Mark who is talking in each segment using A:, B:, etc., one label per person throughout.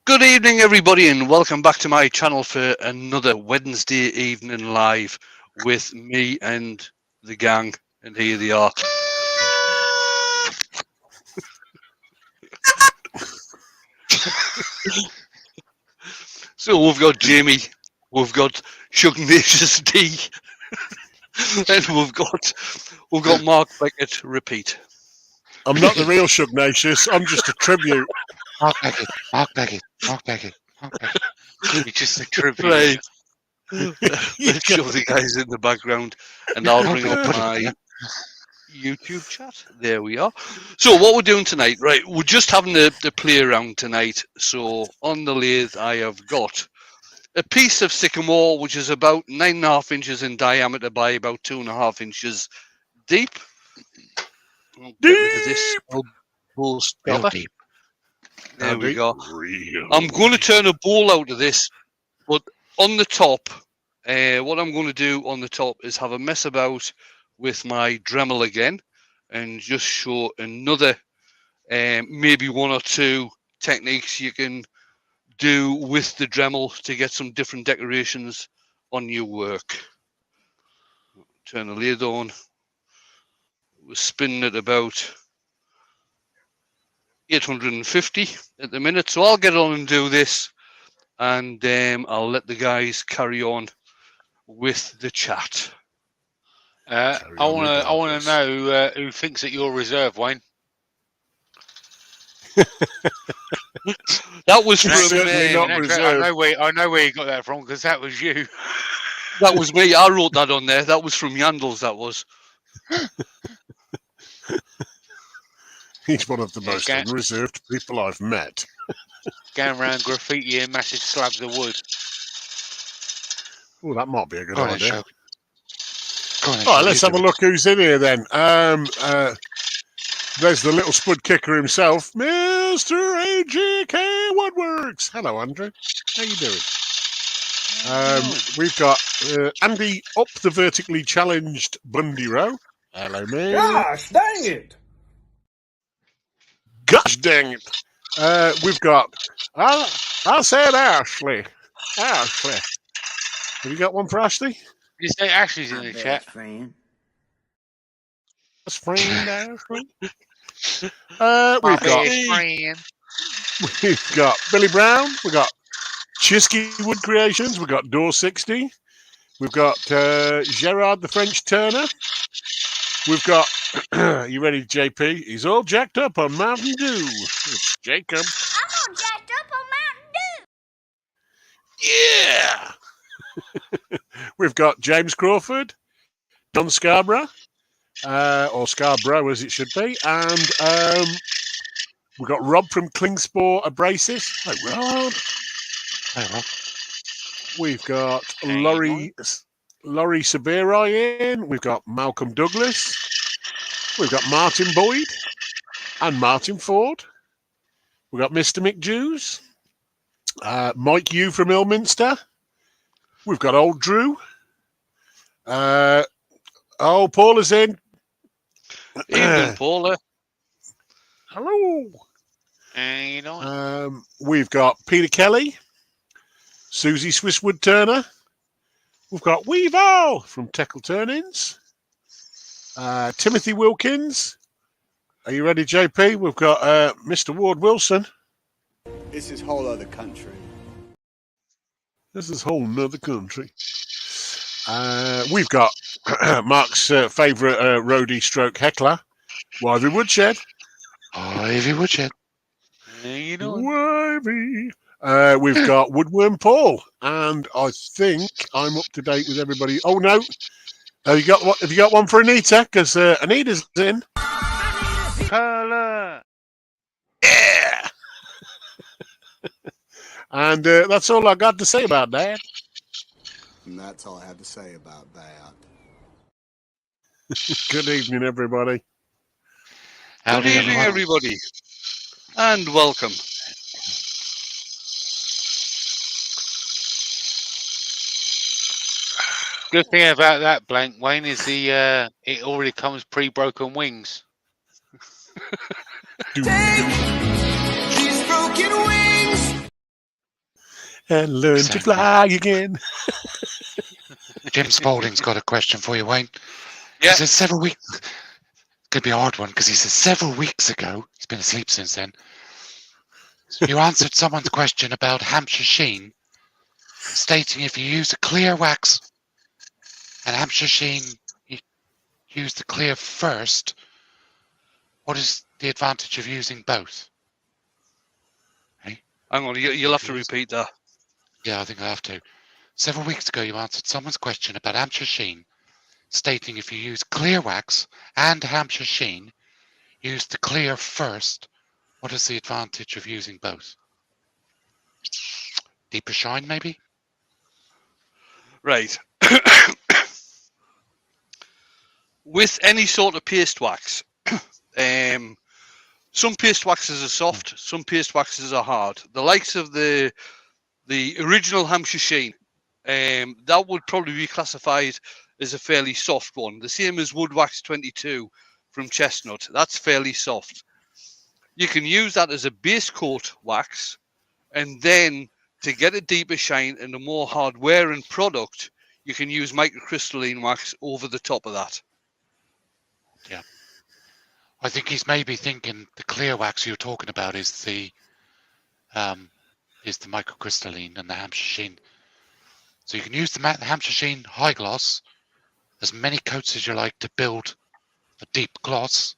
A: Good evening, everybody, and welcome back to my channel for another Wednesday evening live with me and the gang. And here they are. So we've got Jamie, we've got Shugnacious D, and we've got Mark Beckett. Repeat.
B: I'm not the real Shugnacious. I'm just a tribute.
C: Mark Beckett. You're just a tribute.
A: Right. Let's show the guys in the background, and I'll bring up my YouTube chat. There we are. So what we're doing tonight, right, we're just having the play around tonight. So on the lathe I have got a piece of sycamore which is about 9.5 inches in diameter by about 2.5 inches deep. I'll get rid of this bowl stopper.
C: Deep.
A: There we go. I'm going to turn a bowl out of this, but on the top, what I'm going to do on the top is have a mess about with my Dremel again and just show another maybe one or two techniques you can do with the Dremel to get some different decorations on your work. Turn the lid on. We're spinning at about 850 at the minute, so I'll get on and do this, and I'll let the guys carry on with the chat.
C: I want to know who thinks that you're reserve, Wayne.
A: That was from
B: certainly not reserved.
C: I know where you got that from, because that was you.
A: That was me. I wrote that on there. That was from Yandles. That was.
B: He's one of the most unreserved people I've met.
C: Going around graffiti massive slabs of wood.
B: Oh, that might be a good idea.
C: All
B: right, let's have a look who's in here then. There's the little spud kicker himself, Mr. AGK Woodworks. Hello, Andrew. How you doing? We've got Andy up the vertically challenged Bundy row. Hello, mate.
D: Gosh, dang it!
B: Gosh dang it. We've got, I said Ashley. Ashley. Have you got one for Ashley?
C: You say Ashley's in the chat.
D: Friend.
B: That's friend Ashley. We've got Billy Brown. We've got Chisky Wood Creations. We've got Door 60. We've got Gerard the French Turner. We've got, you ready, JP? He's all jacked up on Mountain Dew. It's Jacob.
E: I'm all jacked up on Mountain Dew.
B: Yeah. We've got James Crawford, Don Scarborough, or Scarborough as it should be, and we've got Rob from Klingspor Abrasives. Hi, Rob.
C: Hey, Rob.
B: We've got Laurie Sabiri in. We've got Malcolm Douglas. We've got Martin Boyd and Martin Ford. We've got Mr. McJews. Mike Yu from Ilminster. We've got old Drew. Paula's in.
A: Evening, Paula.
B: Hello.
C: You know.
B: We've got Peter Kelly. Susie Swiss Wood Turner. We've got Weevil from Teckle Turnings. Timothy Wilkins. Are you ready, JP? We've got Mr. Ward Wilson.
D: This is whole other country.
B: This is whole nother country. We've got Mark's favourite roadie stroke heckler, Wivey Woodshed.
C: Wivey Woodshed. You know.
B: Wivey. We've got Woodworm Paul, and I think I'm up to date with everybody. Oh no, have you got one for Anita? Because Anita's in.
C: Colour.
B: Yeah. And that's all I got to say about that.
D: And that's all I have to say about that.
B: Good evening, everybody.
A: Good evening, everybody, and welcome.
C: Good thing about that blank, Wayne, is it already comes pre-broken wings.
B: These broken wings. and learn to fly again.
C: Jim Spaulding's got a question for you, Wayne.
A: Yeah.
C: He says several weeks. Could be a hard one because he says several weeks ago. He's been asleep since then. You answered someone's question about Hampshire Sheen, stating if you use a clear wax and Hampshire Sheen, you use the clear first. What is the advantage of using both? Hey?
A: Hang on, you'll have to repeat that.
C: Yeah, I think I have to. Several weeks ago, you answered someone's question about Hampshire Sheen, stating if you use clear wax and Hampshire Sheen, use the clear first. What is the advantage of using both? Deeper shine, maybe?
A: Right. With any sort of paste wax, some paste waxes are soft, some paste waxes are hard. The likes of the original Hampshire Sheen, that would probably be classified as a fairly soft one. The same as Wood Wax 22 from Chestnut. That's fairly soft. You can use that as a base coat wax, and then to get a deeper shine and a more hard-wearing product, you can use microcrystalline wax over the top of that.
C: Yeah. I think he's maybe thinking the clear wax you're talking about is the microcrystalline and the Hampshire Sheen. So you can use the Hampshire Sheen high gloss, as many coats as you like to build a deep gloss.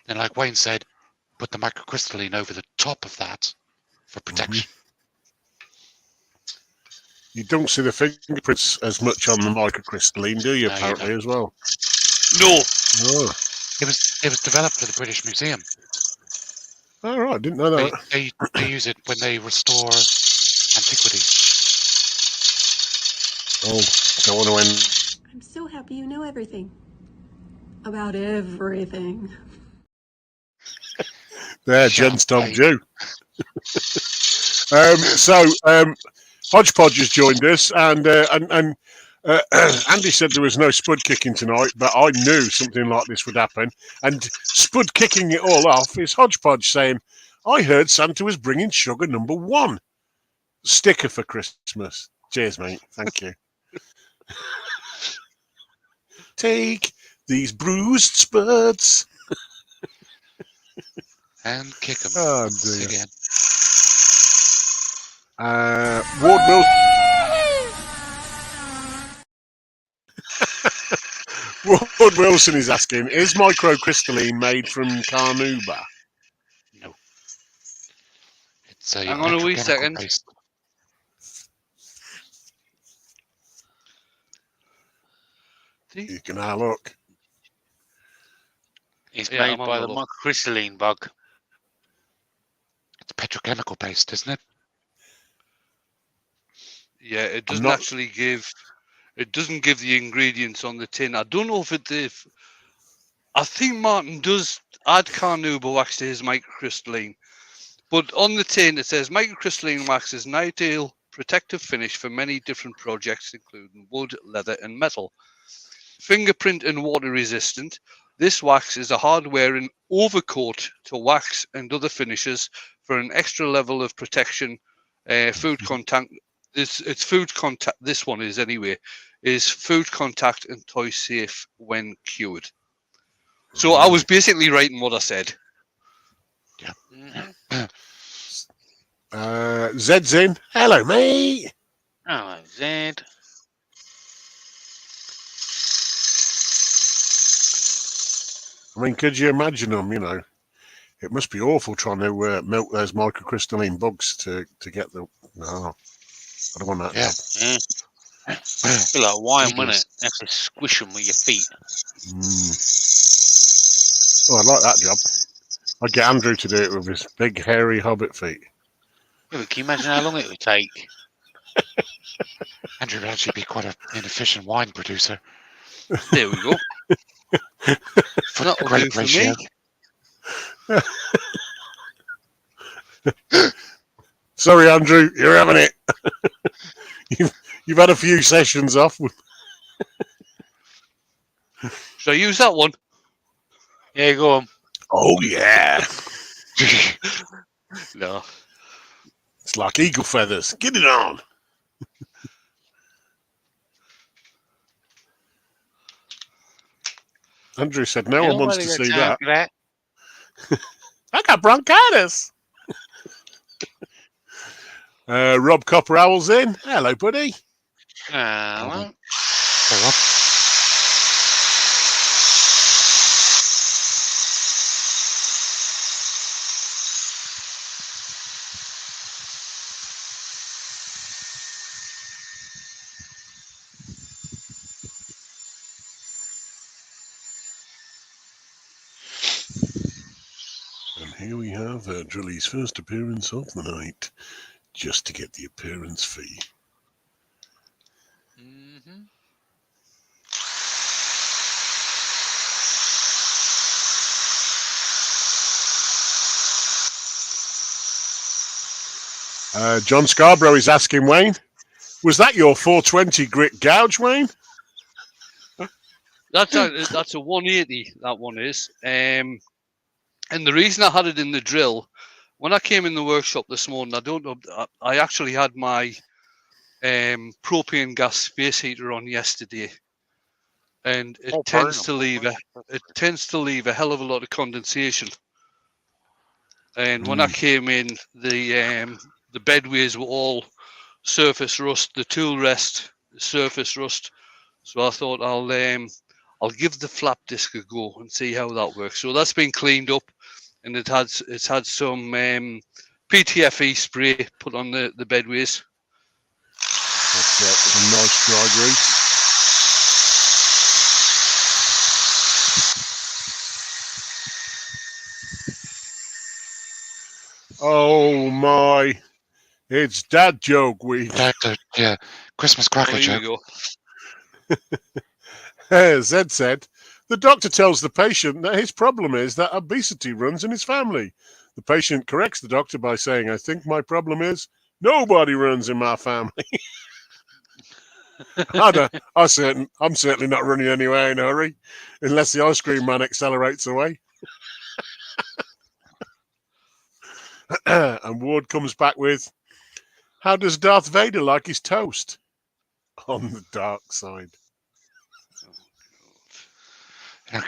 C: Then, like Wayne said, put the microcrystalline over the top of that for protection.
B: You don't see the fingerprints as much on the microcrystalline, do you?
C: No,
B: Apparently, as well.
A: No.
B: Oh.
C: It was developed for the British Museum.
B: All right, didn't know that.
C: They use it when they restore antiquities.
B: Oh, don't want to end.
F: I'm so happy you know everything. About everything.
B: There, Jen's told you. Hodgepodge has joined us, and Andy said there was no spud kicking tonight, but I knew something like this would happen. And spud kicking it all off is Hodgepodge saying, I heard Santa was bringing sugar number 1 sticker for Christmas. Cheers, mate. Thank you. Take these bruised spuds.
C: And kick them.
B: Oh, dear.
C: Again.
B: Ward Wilson is asking, is microcrystalline made from carnauba?
C: No. It's a
A: Hang on a wee second.
C: based.
B: You can have a look.
C: It's
A: Yeah,
C: made
A: I'm on
C: by
A: the
C: the
A: look.
C: microcrystalline bug. It's petrochemical based, isn't it?
A: Yeah, it doesn't actually give. It doesn't give the ingredients on the tin. I don't know if it. I think Martin does add carnauba wax to his microcrystalline, but on the tin it says microcrystalline wax is an ideal protective finish for many different projects, including wood, leather, and metal. Fingerprint and water resistant. This wax is a hard-wearing overcoat to wax and other finishes for an extra level of protection. Food contact. It's food contact. This one is anyway. Is food contact and toy safe when cured. So I was basically writing what I said.
C: Yeah.
B: Zed's in. Hello, mate.
C: Hello, Zed.
B: I mean, could you imagine them, It must be awful trying to milk those microcrystalline bugs to get the... No, I don't want that.
C: Yeah.
G: I feel like wine, wouldn't it? You have to squish them with your feet.
B: Oh, I'd like that job. I'd get Andrew to do it with his big, hairy hobbit feet.
G: Yeah, but can you imagine how long it would take?
C: Andrew would actually be quite an inefficient wine producer.
A: There we go.
C: For
A: That'll do
C: great
A: for
C: ratio.
A: me.
B: Sorry, Andrew, you're having it. You've had a few sessions off.
A: Should I use that one?
G: Yeah, go on.
B: Oh, yeah.
A: No.
B: It's like eagle feathers. Get it on. Andrew said no one wants to
G: Nobody got
B: see
G: time
B: that.
G: for that.
B: I got bronchitis. Rob Copper Owl's in. Hello, buddy.
G: Well,
C: Hey, Rob.
B: And here we have Drilly's first appearance of the night, just to get the appearance fee.
C: Mm-hmm.
B: John Scarborough is asking, Wayne, was that your 420 grit gouge, Wayne?
A: That's a 180. That one is. And the reason I had it in the drill, when I came in the workshop this morning, I don't know. I actually had my propane gas space heater on yesterday, and it tends to leave a hell of a lot of condensation. And when I came in, the bedways were all surface rust, the tool rest surface rust. So I thought I'll give the flap disc a go and see how that works. So that's been cleaned up, and it's had some PTFE spray put on the bedways.
B: That's some nice dry grease. Oh my! It's dad joke week.
C: Yeah, Christmas cracker
A: Here
C: joke.
A: we go.
B: Zed said, the doctor tells the patient that his problem is that obesity runs in his family. The patient corrects the doctor by saying, I think my problem is nobody runs in my family. I'm certainly not running anywhere in a hurry, unless the ice cream man accelerates away. And Ward comes back with, how does Darth Vader like his toast? On the dark side.
C: Well,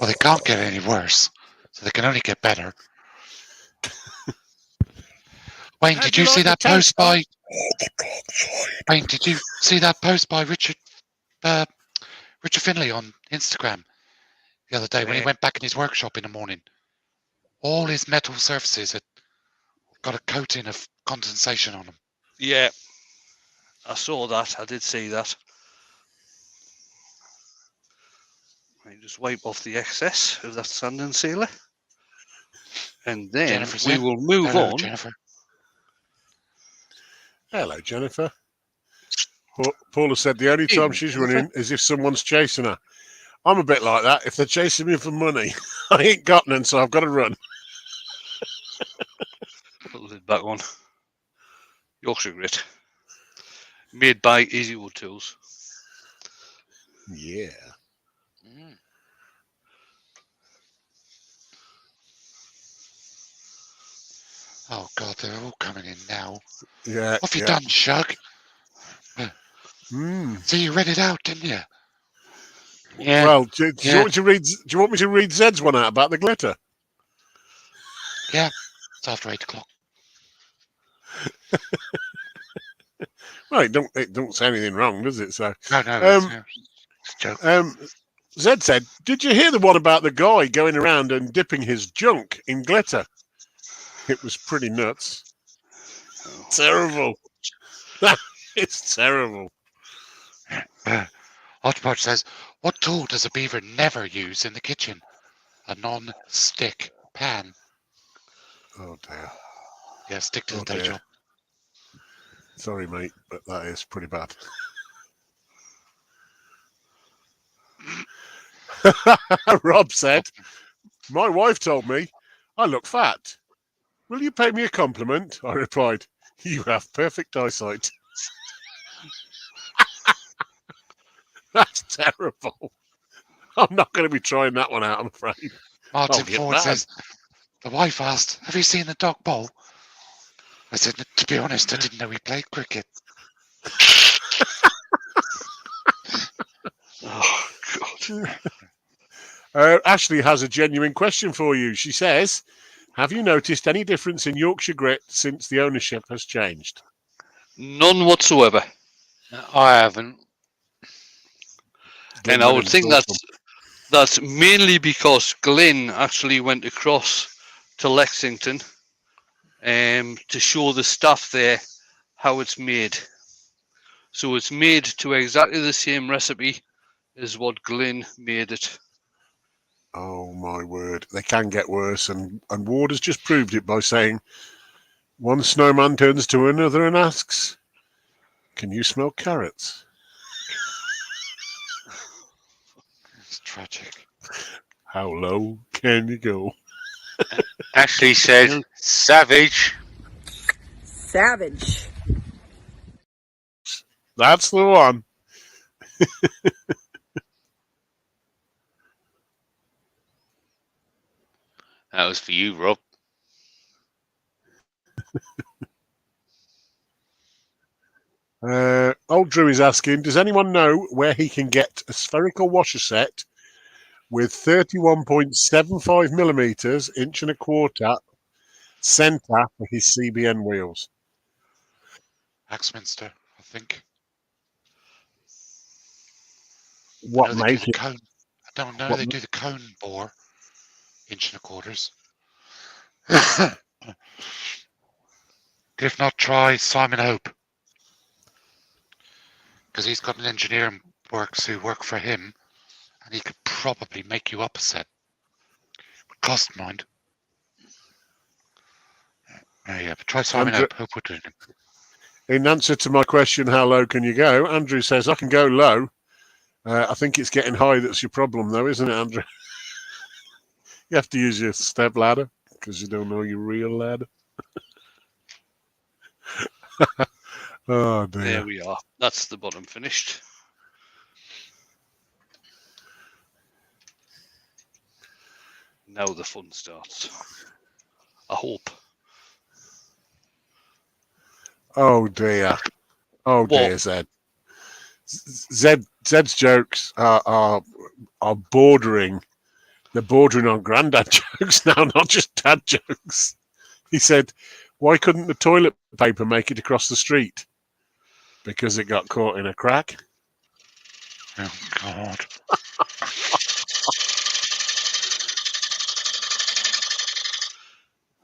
C: they can't get any worse, so they can only get better. Wayne, did you see that post by? Wayne, did you see that post by Richard Finley on Instagram the other day when he went back in his workshop in the morning? All his metal surfaces had got a coating of condensation on them.
A: Yeah, I saw that. I did see that. I just wipe off the excess of that sanding sealer, and then we will move on.
C: Jennifer.
B: Hello, Jennifer. Paula said the only time she's running is if someone's chasing her. I'm a bit like that. If they're chasing me for money, I ain't got none, so I've got to run.
A: Put the lid back on. Yorkshire grit. Made by Easy Wood Tools.
B: Yeah.
C: Oh, God, they're all coming in now.
B: Yeah.
C: What have you done, Shug? So you read it out, didn't you?
G: yeah.
B: Well, do you want me to read Zed's one out about the glitter?
C: Yeah. It's after 8 o'clock.
B: Well, it don't say anything wrong, does it? So
C: No, it's a joke.
B: Zed said, did you hear the one about the guy going around and dipping his junk in glitter? It was pretty nuts. Terrible. It's terrible.
C: Hodgepodge says, what tool does a beaver never use in the kitchen? A non-stick pan.
B: Oh, dear.
C: Yeah, stick to the day job.
B: Sorry, mate, but that is pretty bad. Rob said, my wife told me I look fat. Will you pay me a compliment? I replied, you have perfect eyesight. That's terrible. I'm not going to be trying that one out, I'm afraid.
C: Martin Ford says, the wife asked, have you seen the dog bowl? I said, to be honest, I didn't know he played cricket.
A: Oh, God.
B: Ashley has a genuine question for you. She says, have you noticed any difference in Yorkshire Grit since the ownership has changed?
A: None whatsoever.
G: I haven't.
A: And I would think that's mainly because Glyn actually went across to Lexington to show the staff there how it's made. So it's made to exactly the same recipe as what Glyn made it.
B: Oh my word. They can get worse, and Ward has just proved it by saying one snowman turns to another and asks, can you smell carrots?
C: It's tragic.
B: How low can you go?
G: Ashley said, savage.
H: Savage.
B: That's the one.
G: That was for you, Rob.
B: Old Drew is asking, does anyone know where he can get a spherical washer set with 31.75 millimeters, inch and a quarter, centre for his CBN wheels?
C: Axminster, I think.
B: What
C: I know they do
B: make
C: the
B: it?
C: cone. I don't know. They do the cone bore, inch and a quarters. If not, try Simon Hope, because he's got an engineer who work for him, and he could probably make you up a set. Cost, mind. Yeah, but try Simon Hope. Hope Woodturning.
B: In answer to my question, how low can you go? Andrew says, I can go low. I think it's getting high that's your problem, though, isn't it, Andrew? You have to use your step ladder because you don't know your real ladder. Oh, dear.
A: There we are. That's the bottom finished. Now the fun starts. I hope.
B: Oh, dear. Oh, dear, Zed. Zed's jokes are bordering. They're bordering on granddad jokes now, not just dad jokes. He said, why couldn't the toilet paper make it across the street? Because it got caught in a crack.
C: Oh, God.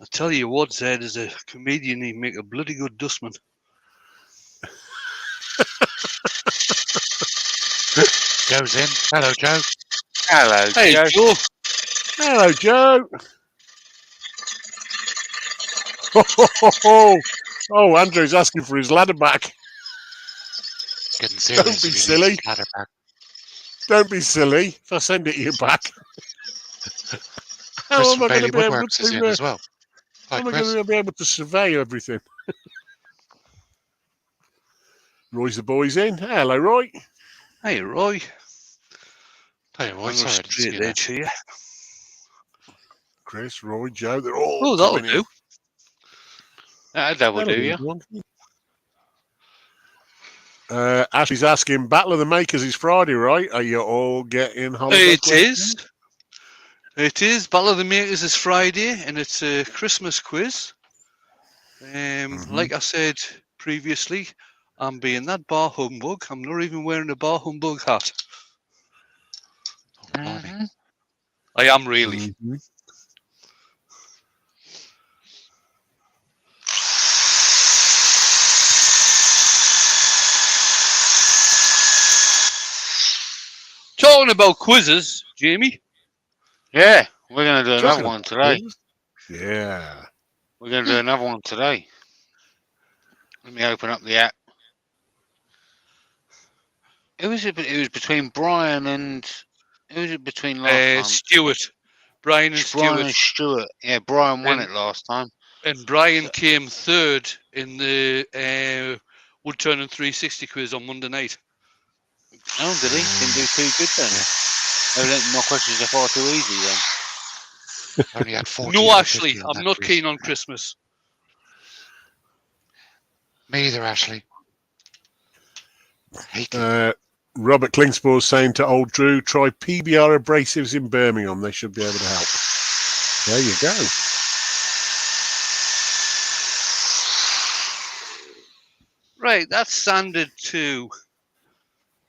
A: I tell you what, Zed, as a comedian, he'd make a bloody good dustman.
C: Joe's in. Hello, Joe.
G: Hello,
A: Hey,
G: Joe.
A: Joe.
B: Hello, Joe. Oh, Andrew's asking for his ladder back.
C: Getting serious.
B: Don't be silly. Don't be silly if I send it you back. How am I going to be able to
C: as well? Hi,
B: how am I going to be able to survey everything? Roy's the boys in. Hello, Roy.
A: Hey, Roy.
C: Hey, Roy.
A: I'm
C: Sorry, I didn't see
A: straight edge here.
B: Chris, Roy, Joe, they're all
A: that'll
B: coming
A: do.
B: in.
G: That will do, yeah.
B: Ashley's asking, Battle of the Makers is Friday, right? Are you all getting holiday
A: It is. It is. Battle of the Makers is Friday, and it's a Christmas quiz. Like I said previously, I'm being that bar humbug. I'm not even wearing a bar humbug hat.
C: Mm-hmm.
A: I am really.
B: Mm-hmm.
A: Talking about quizzes, Jamie.
G: Yeah, we're going to do another one today.
B: Yeah.
G: We're going to do another one today. Let me open up the app. Who was it? It was between Brian and... Who was it between last time?
A: Stuart. Brian and
G: Stuart. Yeah, Brian won it last time.
A: And Brian came third in the Woodturning 360 quiz on Monday night.
G: Oh, did he? Didn't do too good then. Evidently, my questions are far too easy then.
C: Only had 40.
A: No, Ashley, I'm not keen on Christmas.
C: Me either, Ashley. Hate it.
B: Robert Klingspor saying to old Drew, try PBR abrasives in Birmingham. They should be able to help. There you go.
A: Right, that's sanded to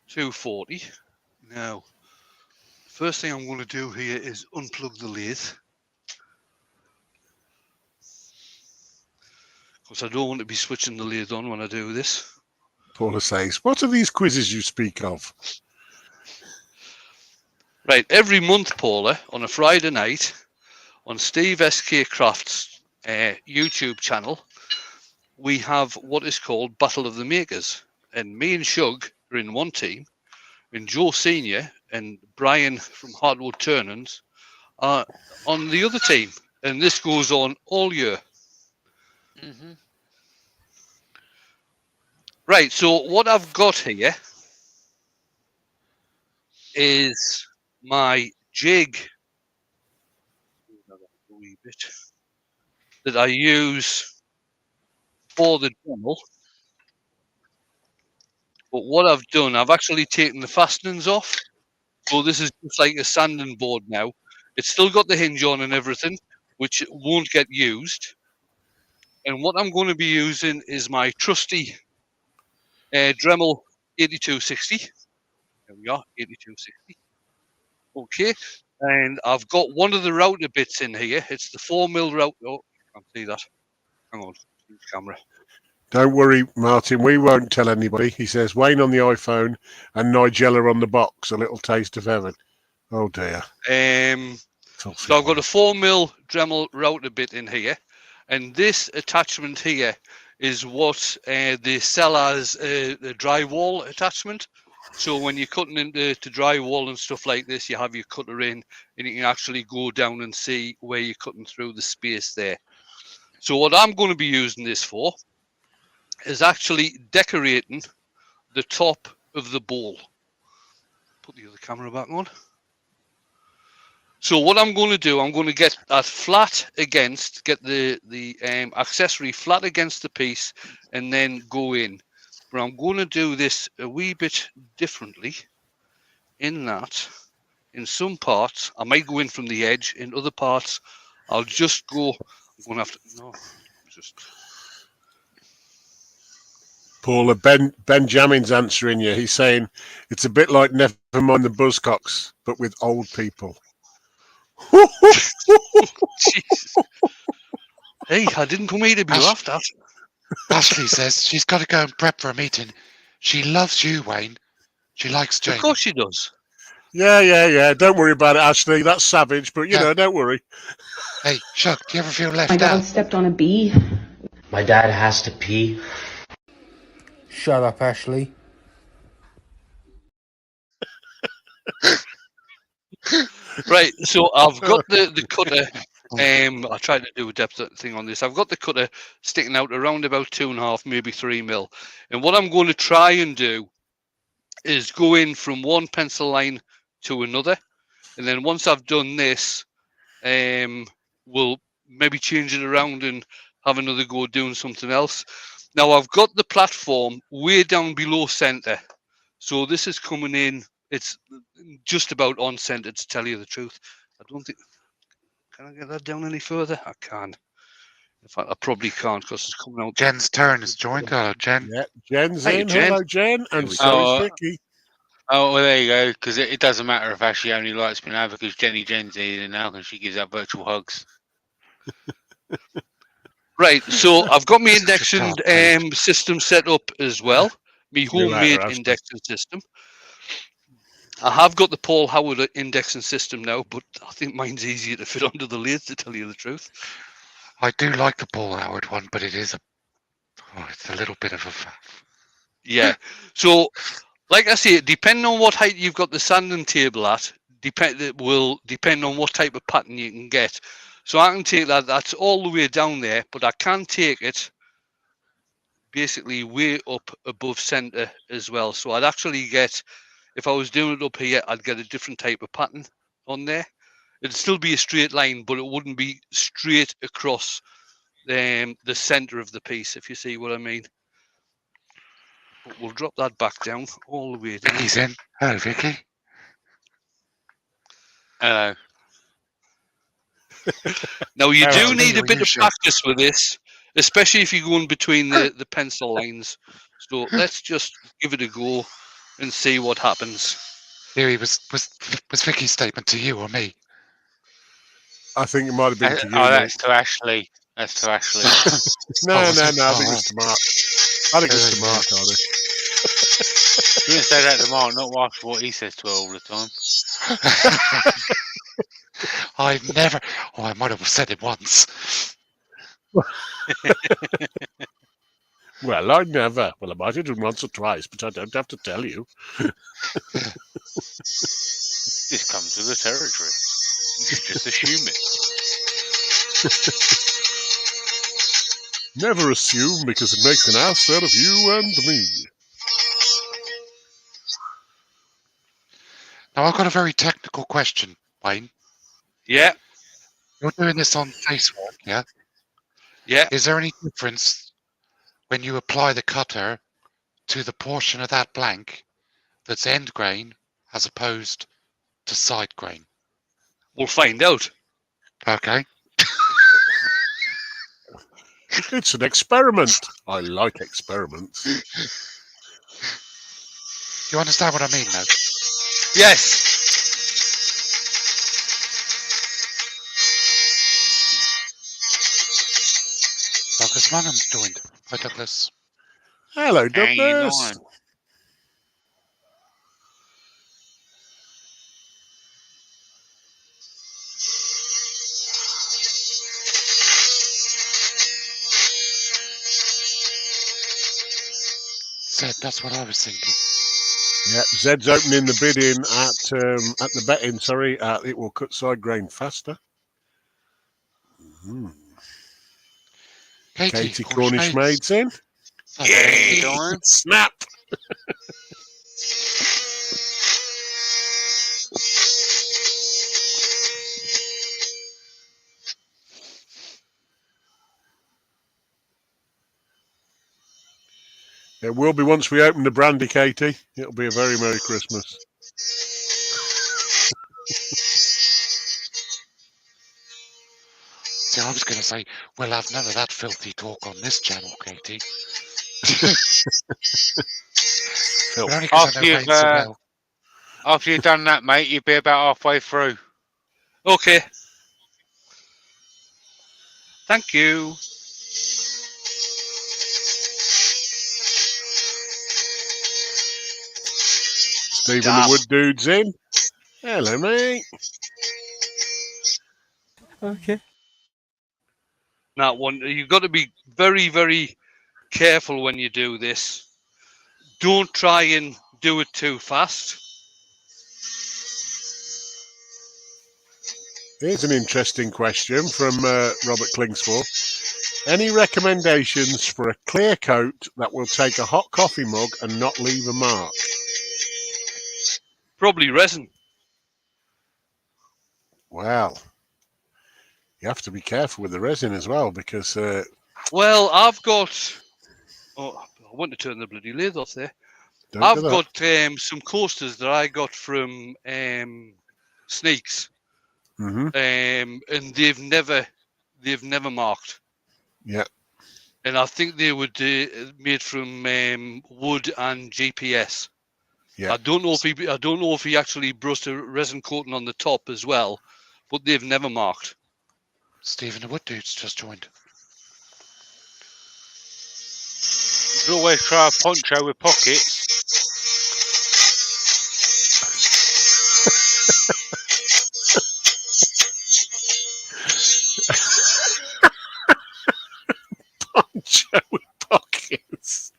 A: 240. Now, first thing I'm going to do here is unplug the lathe. Because I don't want to be switching the lathe on when I do this.
B: Paula says, what are these quizzes you speak of?
A: Right, every month, Paula, on a Friday night, on Steve SK Craft's YouTube channel, we have what is called Battle of the Makers. And me and Shug are in one team, and Joe Senior and Brian from Woodturning are on the other team. And this goes on all year.
C: Mm-hmm.
A: Right, so what I've got here is my jig a wee bit that I use for the Dremel. But what I've done, I've actually taken the fastenings off. So this is just like a sanding board now. It's still got the hinge on and everything, which won't get used. And what I'm going to be using is my trusty Dremel 8260. There we are, 8260. Okay. And I've got one of the router bits in here. It's the 4mm router. Oh, can't see that. Hang on. Camera.
B: Don't worry, Martin. We won't tell anybody. He says, Wayne on the iPhone and Nigella on the box. A little taste of heaven. Oh, dear.
A: So I've got a 4mm Dremel router bit in here. And this attachment here is what they sell as a drywall attachment. So when you're cutting into drywall and stuff like this, you have your cutter in and you can actually go down and see where you're cutting through the space there. So what I'm going to be using this for is actually decorating the top of the bowl. Put the other camera back on. So what I'm going to do, I'm going to get that flat against, get the accessory flat against the piece and then go in. But I'm going to do this a wee bit differently in that in some parts, I might go in from the edge. In other parts, I'll just go, I'm going to have to, no, just...
B: Paula, Benjamin's answering you. He's saying it's a bit like Never Mind the Buzzcocks, but with old people.
A: Jesus. Hey, I didn't come here to be laughed at.
C: Ashley says she's got to go and prep for a meeting. She loves you, Wayne. She likes Jamie.
A: Of course she does.
B: Yeah. Don't worry about it, Ashley. That's savage, but you know, don't worry.
C: Hey, Chuck, do you ever feel left
F: My
C: out?
F: dog stepped on a bee.
H: My dad has to pee.
I: Shut up, Ashley.
A: Right, so I've got the cutter. I tried to do a depth thing on this. I've got the cutter sticking out around about 2.5, maybe 3mm. And what I'm going to try and do is go in from one pencil line to another. And then once I've done this, we'll maybe change it around and have another go doing something else. Now I've got the platform way down below center. So this is coming in. It's just about on center, to tell you the truth. I don't think... Can I get that down any further? I can't. In fact, I probably can't because it's coming out.
C: Jen's turn is joined. Hello, Jen.
B: Yeah, Jen's
A: Hey,
B: in.
A: Jen.
B: Hello, Jen. And so is Vicky.
G: Oh, well, there you go. Because it doesn't matter if Ashley only likes me now because Jen's here now and she gives out virtual hugs.
A: Right, so I've got my indexing system set up as well. My homemade indexing system. I have got the Paul Howard indexing system now, but I think mine's easier to fit onto the lathe, to tell you the truth.
C: I do like the Paul Howard one, but it is it's a little bit of a faff.
A: Yeah. So, like I say, depending on what height you've got the sanding table at, it will depend on what type of pattern you can get. So I can take that's all the way down there, but I can take it basically way up above center as well. So I'd actually get, if I was doing it up here, I'd get a different type of pattern on there. It'd still be a straight line, but it wouldn't be straight across the center of the piece, if you see what I mean. But we'll drop that back down all the way down.
C: Vicky's in. Hello, Vicky.
G: Hello.
A: Now you
C: Hello,
A: do need a
C: Leo,
A: bit
C: you
A: of
C: should.
A: practice with this, especially if you're going between the pencil lines. So let's just give it a go and see what happens.
C: Huey, was Vicky's statement to you or me?
B: I think it might have been to you,
G: Oh,
B: mate.
G: that's to Ashley. That's to Ashley.
B: No,
C: Oh, was
B: no,
C: it?
B: no. I
C: Oh,
B: think it was to Mark. I think it was to Mark, I think.
G: You didn't say that to Mark, not after what he says to her all the time.
C: I've never. Oh, I might have said it once.
B: Well, I never. Well, I might have done once or twice, but I don't have to tell you.
G: This comes with the territory. You should just assume it.
B: Never assume, because it makes an ass out of you and me.
C: Now, I've got a very technical question, Wayne.
A: Yeah,
C: You're doing this on Facebook, yeah?
A: yeah.
C: Is there any difference when you apply the cutter to the portion of that blank that's end grain as opposed to side grain?
A: We'll find out.
C: Okay.
B: It's an experiment. I like experiments.
C: You understand what I mean, though?
A: Yes.
C: Douglas Mannum's joined. Hi, Douglas.
B: Hello,
G: How you
B: Douglas.
G: doing?
C: Said that's what I was thinking.
B: Yeah, Zed's opening the bidding at the betting. Sorry, it will cut side grain faster. Katie Cornish Maid's in.
G: Yeah.
B: Snap. It will be once we open the brandy, Katie. It'll be a very Merry Christmas.
C: See, I was going to say, we'll have none of that filthy talk on this channel, Katie. But only 'cause I know Wayne so well.
G: After you've done that, mate, you'll be about halfway through.
A: Okay. Thank you.
B: Stephen the Wood Dude's in. Hello, mate.
J: Okay.
A: That one, you've got to be very, very careful when you do this. Don't try and do it too fast.
B: Here's an interesting question from Robert Klingsford. Any recommendations for a clear coat that will take a hot coffee mug and not leave a mark?
A: Probably resin.
B: Well, you have to be careful with the resin as well, because...
A: Well, I've got... Oh, I want to turn the bloody lid off there.
B: I've
A: got some coasters that I got from Sneaks.
B: Mm-hmm.
A: And they've never marked.
B: Yeah.
A: And I think they were made from wood and GPS.
B: Yeah.
A: I don't know if he actually brushed a resin coating on the top as well, but they've never marked.
C: Stephen the Wood Dude's just joined.
G: You can always try a poncho with pockets.
B: Poncho with pockets.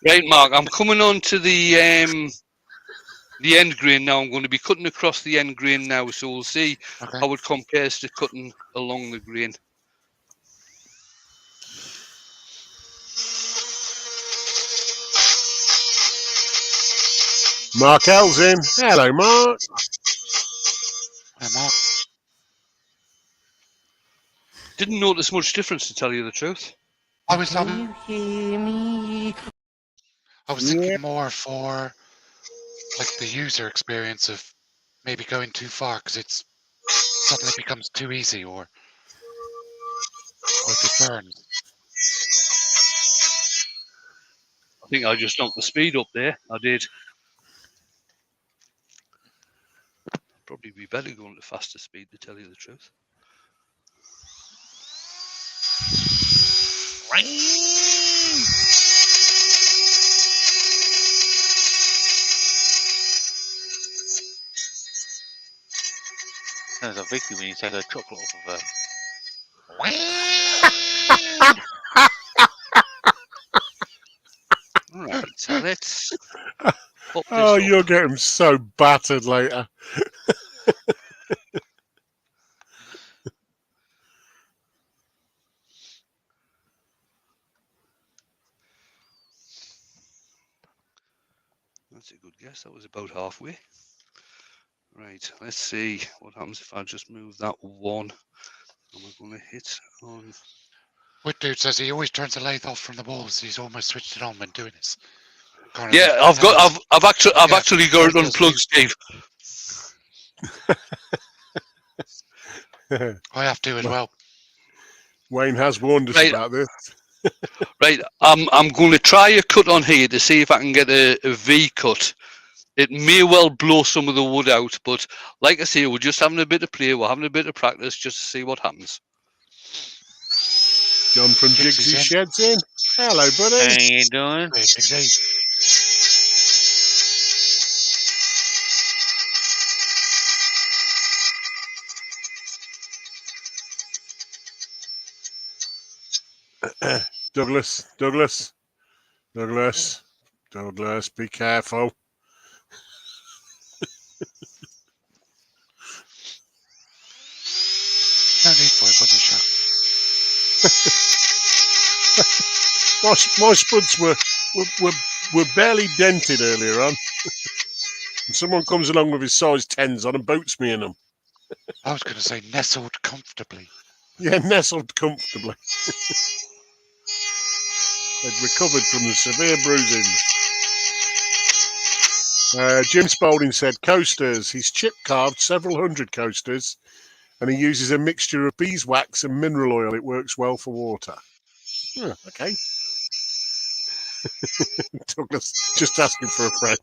A: Right, Mark, I'm coming on to the end grain now. I'm going to be cutting across the end grain now, so we'll see how it compares to cutting along the grain.
B: Mark L's in. Hello, Mark.
C: Hi, Mark.
A: Didn't notice much difference, to tell you the truth.
C: I was thinking more for like the user experience of maybe going too far because it's suddenly becomes too easy, or if it burns.
A: I think I just knocked the speed up there. I did. Probably be better going to faster speed, to tell you the truth.
G: Sounds like Vicky when you take a chocolate off of her.
A: Right, so let's pop this
B: Oh,
A: up.
B: you'll get him so battered later.
A: That's a good guess. That was about halfway. Right, let's see what happens if I just move that one. And we're going to hit on.
C: What dude says he always turns the lathe off from the walls. He's almost switched it on when doing this.
A: Yeah, I've actually got it unplugged, Steve.
C: I have to as well.
B: Wayne has warned us about this.
A: Right, I'm going to try a cut on here to see if I can get a V cut. It may well blow some of the wood out, but like I say, we're just having a bit of play. We're having a bit of practice just to see what happens.
B: John from Jigsy Shed's in. Hello, buddy.
G: How you doing?
C: Hey, Jigsy.
B: Douglas, be careful.
C: No need for it, was it, Chuck?
B: My spuds were barely dented earlier on. And someone comes along with his size 10s on and boats me in them.
C: I was going to say nestled comfortably.
B: Yeah, nestled comfortably. They'd recovered from the severe bruising. Jim Spalding said coasters. He's chip carved several hundred coasters, and he uses a mixture of beeswax and mineral oil. It works well for water. Oh, okay. Douglas just asking for a friend.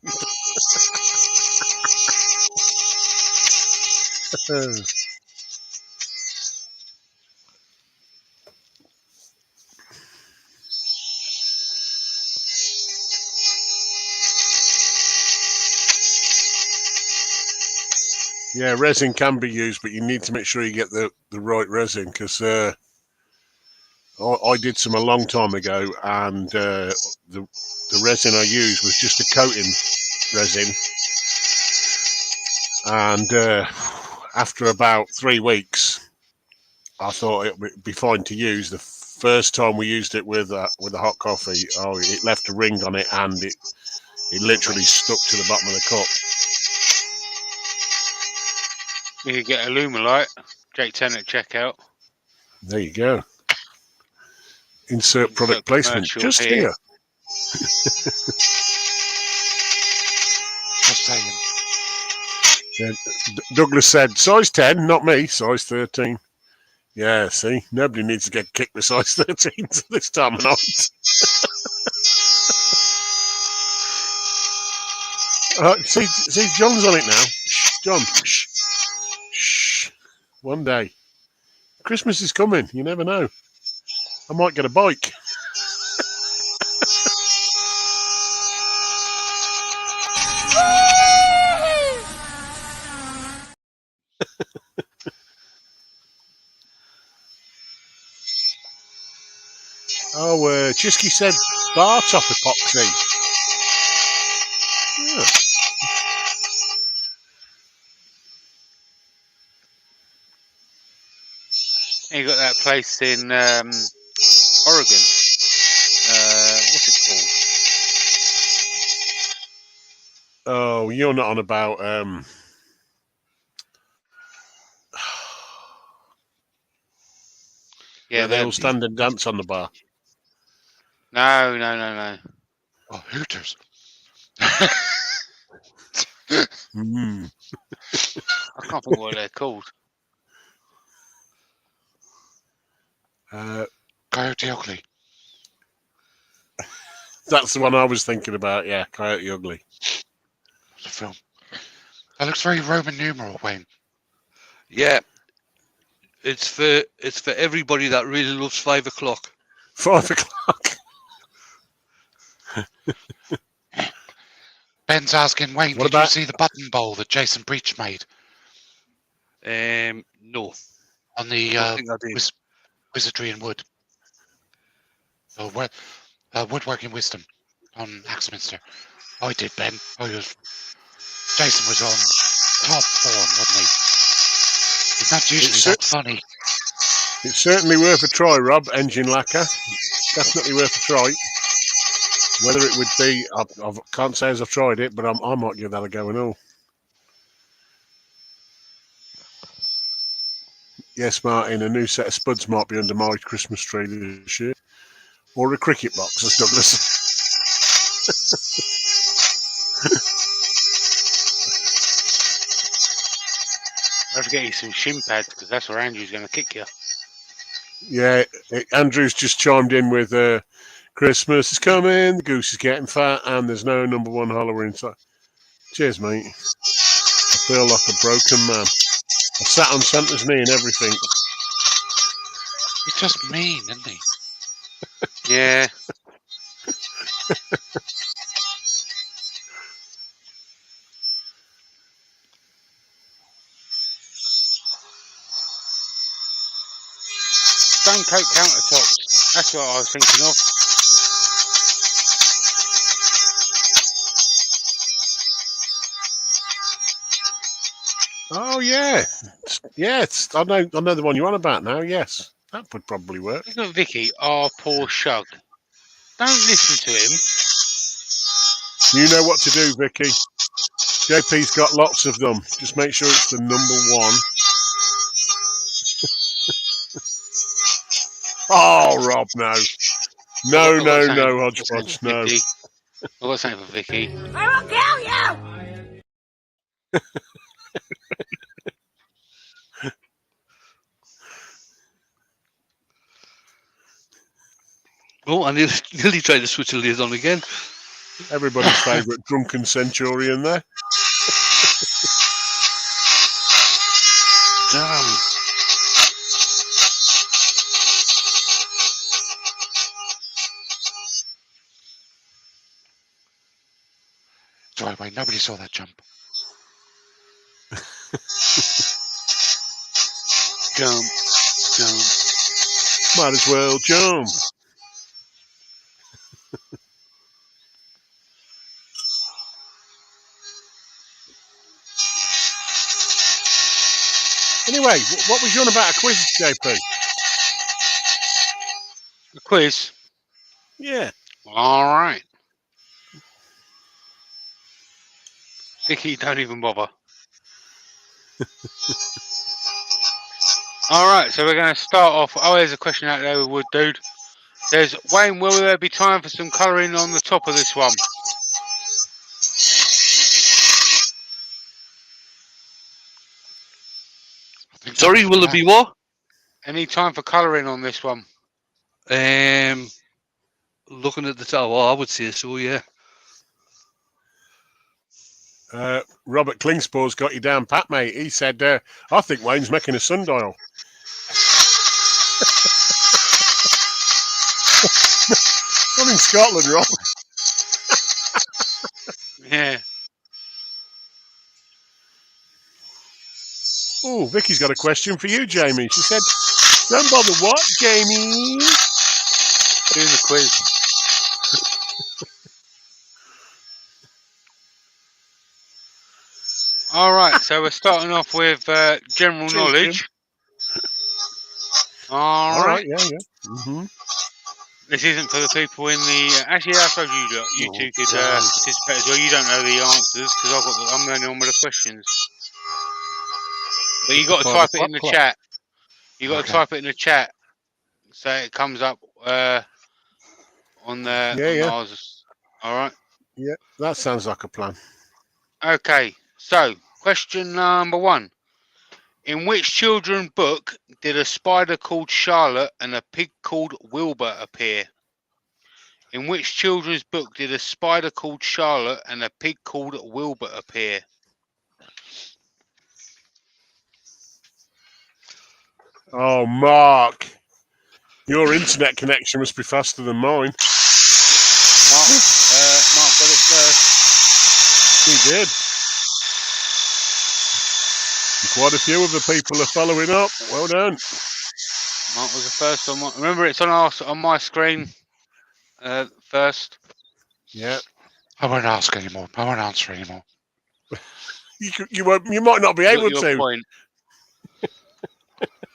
B: Yeah, resin can be used, but you need to make sure you get the right resin, because I did some a long time ago, and the resin I used was just a coating resin, and after about 3 weeks, I thought it would be fine to use. The first time we used it with a hot coffee, it left a ring on it, and it literally stuck to the bottom of the cup.
G: You could get a Lumelite, Jake Tennant checkout.
B: There you go. Insert product placement just here.
C: Just saying.
B: Yeah, Douglas said, size 10, not me, size 13. Yeah, see, nobody needs to get kicked with size 13s this time of night. See, John's on it now. Shh, John, shh. Shh. One day. Christmas is coming, you never know. I might get a bike. Chisky said bar top epoxy. Yeah.
G: You got that place in Oregon. What's it called?
B: Oh, you're not on about
G: Yeah,
B: they all stand and dance on the bar.
G: No.
C: Oh, Hooters.
B: Mm.
G: I can't think what they're called.
C: Coyote Ugly.
B: That's the one I was thinking about. Yeah, Coyote Ugly.
C: It's a film. That looks very Roman numeral, Wayne.
A: Yeah. It's for everybody that really loves 5 o'clock.
B: 5 o'clock.
C: Ben's asking, Wayne,
B: What
C: did you
B: about-
C: see the button bowl that Jason Breach made
A: No.
C: on the
A: I think I did.
C: Wizardry and Wood? Or Woodworking Wisdom on Axminster. I did, Ben. Jason was on top form, wasn't he? He's not usually that funny.
B: It's certainly worth a try, Rob. Engine lacquer. Definitely worth a try. Whether it would be, I can't say as I've tried it, but I might give that a go and all. Yes, Martin, a new set of spuds might be under my Christmas tree this year. Or a cricket box, as Douglas.
G: Don't forget you some shin pads, because that's where Andrew's going to kick you.
B: Yeah, Andrew's just chimed in with Christmas is coming, the goose is getting fat, and there's no number one Halloween. So, cheers, mate. I feel like a broken man. I sat on Santa's knee and everything.
C: He's just mean, isn't he?
G: Yeah. Stone coat countertops. That's what I was thinking of.
B: Oh yeah, I know the one you're on about now. Yes, that would probably work.
G: Look at Vicky. Oh, poor Shug. Don't listen to him.
B: You know what to do, Vicky. JP's got lots of them. Just make sure it's the number one. Oh, Rob, no, Hodgepodge, no.
G: I've got something for Vicky.
E: I will kill you!
A: Oh, I nearly tried to switch the lid on again.
B: Everybody's favourite drunken centurion there.
A: Damn.
C: Sorry, Wayne, nobody saw that jump.
G: Jump.
B: Might as well jump. Anyway, what was you on about a quiz, JP?
G: A quiz?
B: Yeah.
G: All right. Vicky, don't even bother. All right, so we're going to start off. Oh, there's a question out there with Wood Dude. Says, Wayne, will there be time for some colouring on the top of this one?
A: Sorry, will there be what?
G: Any time for colouring on this one?
A: Looking at the top, I would say so, yeah.
B: Robert Klingspor's got you down pat, mate. He said, I think Wayne's making a sundial. Not in Scotland, Rob.
G: Yeah.
B: Oh, Vicky's got a question for you, Jamie. She said, don't bother what, Jamie?
G: Doing the quiz. All right, so we're starting off with general knowledge. All right.
B: Yeah. Mm-hmm.
G: This isn't for the people in the. Actually, I suppose you two could participate as well. You don't know the answers because I'm the only one with the questions. But you got to type it in the chat. You got to type it in the chat so it comes up on the
B: Yeah.
G: ours. All right.
B: Yeah, that sounds like a plan.
G: Okay. So, question number 1. In which children's book did a spider called Charlotte and a pig called Wilbur appear? In which children's book did a spider called Charlotte and a pig called Wilbur appear?
B: Oh, Mark. Your internet connection must be faster than mine.
G: Mark got it first.
B: He did. And quite a few of the people are following up. Well done.
G: Mark was the first on my. Remember, it's on my screen first.
B: Yeah.
C: I won't ask anymore. I won't answer anymore.
B: You might not be able
G: Your
B: to.
G: point.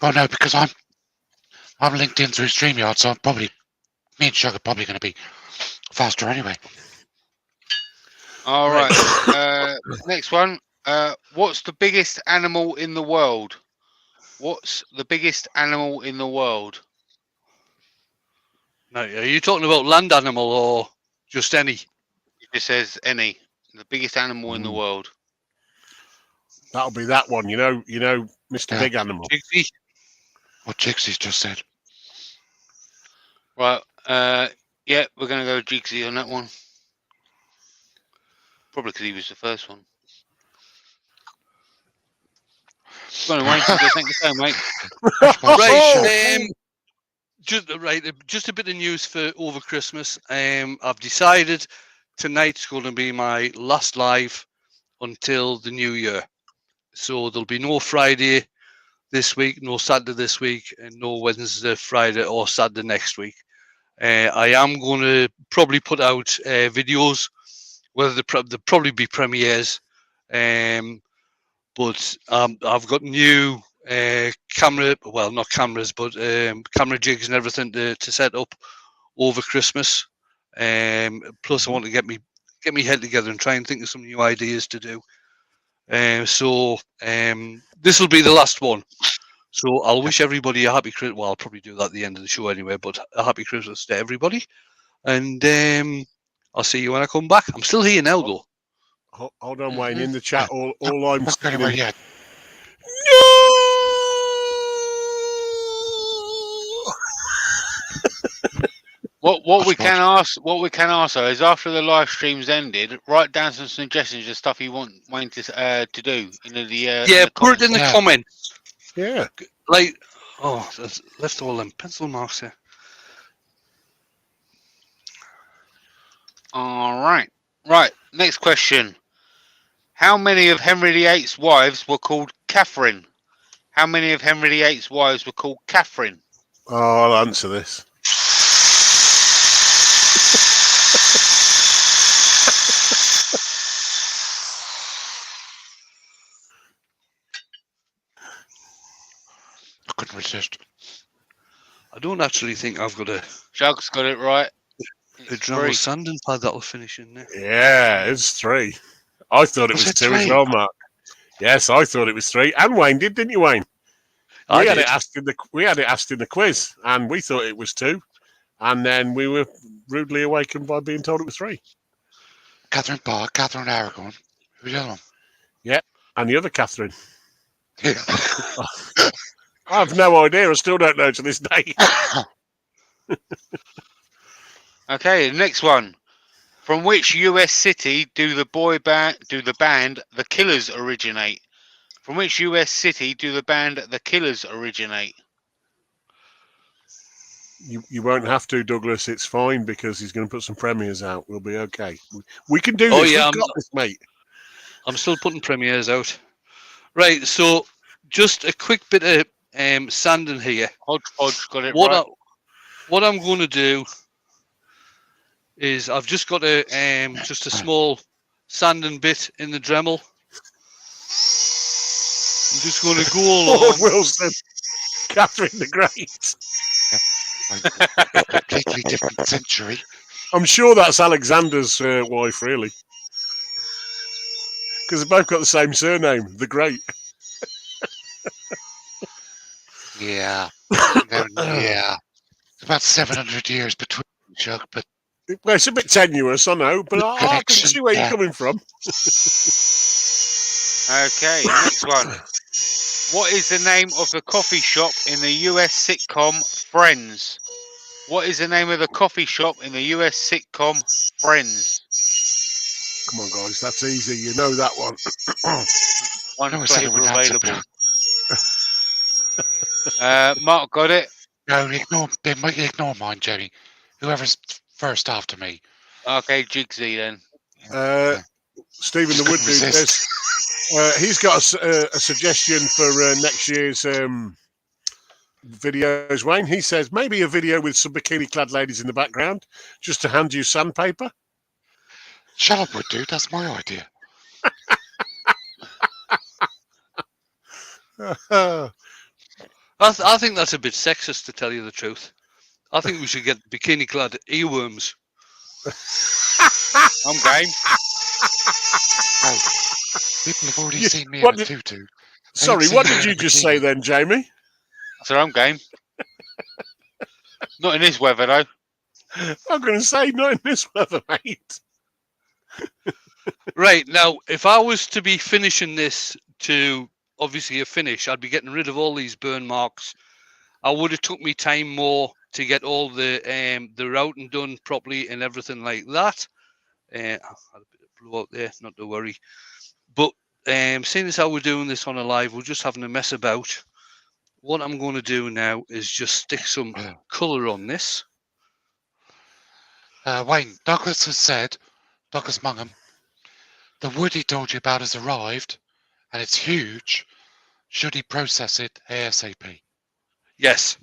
C: Oh no, because I'm linked in through StreamYard, so me and Chuck are probably going to be faster anyway.
G: All right. Next one. What's the biggest animal in the world? What's the biggest animal in the world?
A: Now, are you talking about land animal or just any?
G: It just says any. The biggest animal in the world.
B: That'll be that one. You know, Mr.
C: Yeah.
B: Big Animal.
A: Jigsy?
C: What Jigsy's just said.
G: Right. Yeah, we're going to go Jigsy on that one. Probably because he was the first one. Go on, Wayne. Thank you so, mate.
A: Right, just a bit of news for over Christmas. I've decided tonight's going to be my last live until the new year. So there'll be no Friday this week, no Saturday this week, and no Wednesday, Friday, or Saturday next week. I am going to probably put out videos, whether they'll probably be premieres. But I've got new camera, well, not cameras, but camera jigs and everything to set up over Christmas. Plus, I want to get me head together and try and think of some new ideas to do. So this will be the last one. So I'll wish everybody a happy Christmas. Well, I'll probably do that at the end of the show anyway, but a happy Christmas to everybody. And I'll see you when I come back. I'm still here now, though.
B: Hold on, Wayne. In the chat, all I'm saying is...
C: Yeah.
G: What we can ask though is after the live stream's ended, write down some suggestions of stuff you want Wayne to do in the
A: put it in the comments.
B: Yeah.
A: Like, there's left all them pencil marks here.
G: All right. Right. Next question. How many of Henry VIII's wives were called Catherine? How many of Henry VIII's wives were called Catherine?
B: Oh, I'll answer this.
C: I couldn't resist.
A: I don't actually think I've got a
G: Chuck's got it right.
A: Dremel sanding pad that'll finish in there.
B: Yeah, it's 3. I thought it was 2 as well, Mark. Yes, I thought it was 3. And Wayne did, didn't you, Wayne? We had it asked in the quiz, and we thought it was 2. And then we were rudely awakened by being told it was 3.
C: Catherine Parr, Catherine Aragon. Who's the other one?
B: Yeah, and the other Catherine.
C: Yeah.
B: I have no idea. I still don't know to this day.
G: Okay, the next one. From which US city do the band The Killers originate? From which US city do the band The Killers originate?
B: You won't have to, Douglas. It's fine because he's going to put some premieres out. We'll be okay. We can do this.
A: Yeah,
B: We've got this, mate.
A: I'm still putting premieres out. Right, so just a quick bit of sanding here.
G: Hodge got it right.
A: What I'm going to do is I've just got just a small sanding bit in the Dremel. I'm just going to go along.
B: Wilson, Catherine the Great.
C: A completely different century.
B: I'm sure that's Alexander's wife, really. Because they both got the same surname, the Great.
C: Yeah. Yeah. It's about 700 years between Chuck, but
B: Well, it's a bit tenuous, I know, but I can
C: Connection,
B: see where
C: yeah.
B: you're coming from.
G: Okay, next one. What is the name of the coffee shop in the US sitcom Friends? What is the name of the coffee shop in the US sitcom Friends?
B: Come on, guys, that's easy. You know that one.
G: One
C: No, I said I
G: flavour
C: would answer,
G: available.
C: Bill.
G: Mark got it.
C: No, ignore mine, Jerry. Whoever's first after me.
G: Okay, Jigsy then.
B: Stephen the
C: Just
B: Wood
C: couldn't
B: Dude
C: resist.
B: says he's got a suggestion for next year's videos, Wayne. He says maybe a video with some bikini-clad ladies in the background, just to hand you sandpaper.
C: Shut up, Wood Dude. That's my idea.
A: I think that's a bit sexist, to tell you the truth. I think we should get bikini-clad earworms.
G: I'm game.
C: Oh, people have already seen me
B: what
C: in a
B: did-
C: tutu.
B: Sorry,
C: seen
B: what
C: me
B: did
C: in
B: you
C: a
B: just
C: bikini.
B: say then, Jamie?
G: So I'm game. Not in this weather though.
B: I'm going to say not in this weather, mate.
A: Right, now, if I was to be finishing this to obviously a finish, I'd be getting rid of all these burn marks. I would have took me time more to get all the routing done properly and everything like that. I had a bit of blue out there, not to worry. But seeing as how we're doing this on a live, we're just having a mess about. What I'm going to do now is just stick some colour on this.
C: Wayne, Douglas has said, Douglas Mungham, the wood he told you about has arrived, and it's huge. Should he process it ASAP?
A: Yes.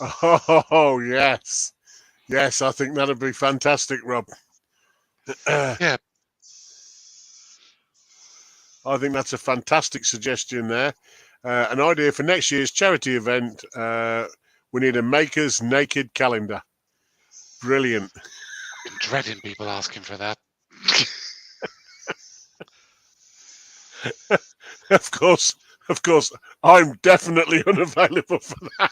B: Oh, yes. Yes, I think that'd be fantastic, Rob.
C: Yeah.
B: I think that's a fantastic suggestion there. An idea for next year's charity event. We need a Maker's Naked Calendar. Brilliant.
C: I've been dreading people asking for that.
B: Of course, I'm definitely unavailable for that.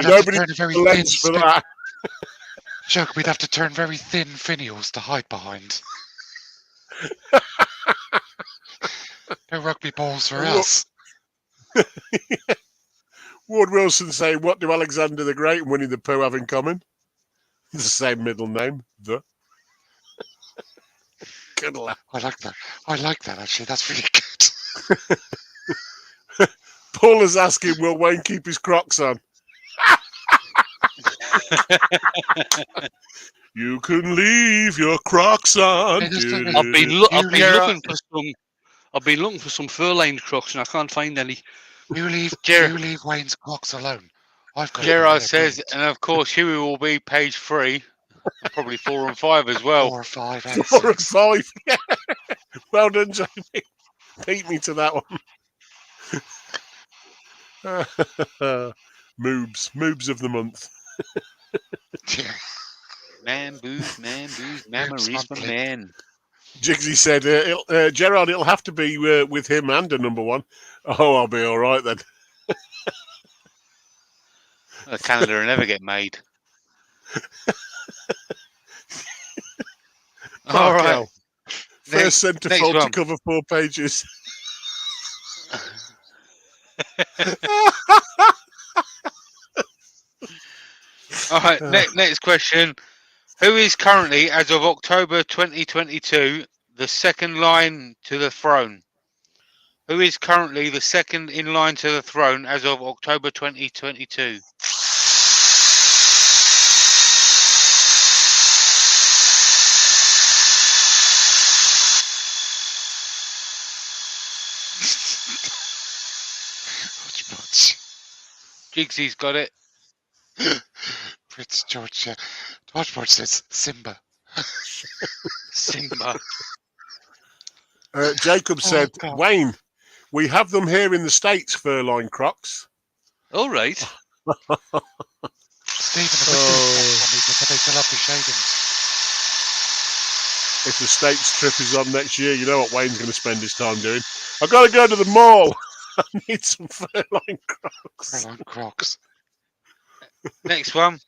B: Nobody lends for that.
C: Chuck, we'd have to turn very thin finials to hide behind. No rugby balls for us.
B: Ward Wilson saying, what do Alexander the Great and Winnie the Pooh have in common? The same middle name, the. Good laugh.
C: I like that, actually. That's really good.
B: Paul is asking, will Wayne keep his Crocs on? You can leave your Crocs on.
A: I've been looking for some fur-lined Crocs and I can't find any.
C: You leave Wayne's Crocs alone. I've got
G: Gerard says, and of course Huey will be page 3, and probably 4 and 5 as well.
C: 4 or 5 and
B: 4 and 5. Yeah. Well done, Jamie. Beat me to that one. Moobs of the month.
G: Man booze, memories for men.
B: Jigsy said, Gerard, it'll have to be with him and a number 1. Oh, I'll be all right then.
G: The calendar will never get made. All right.
B: First centrefold to cover 4 pages.
G: All right. Next question. Who is currently, as of October 2022, the second line to the throne? Who is currently the second in line to the throne as of October 2022? Jigsy's got it.
C: Prince George. George says Simba.
G: Simba.
B: Jacob said, Wayne, we have them here in the States, fur-lined Crocs.
A: All right.
C: Stephen, they fill up the shavings.
B: If the States trip is on next year, you know what Wayne's going to spend his time doing. I've got to go to the mall. I need some fur-lined Crocs.
C: Fur-lined Crocs.
G: Next one.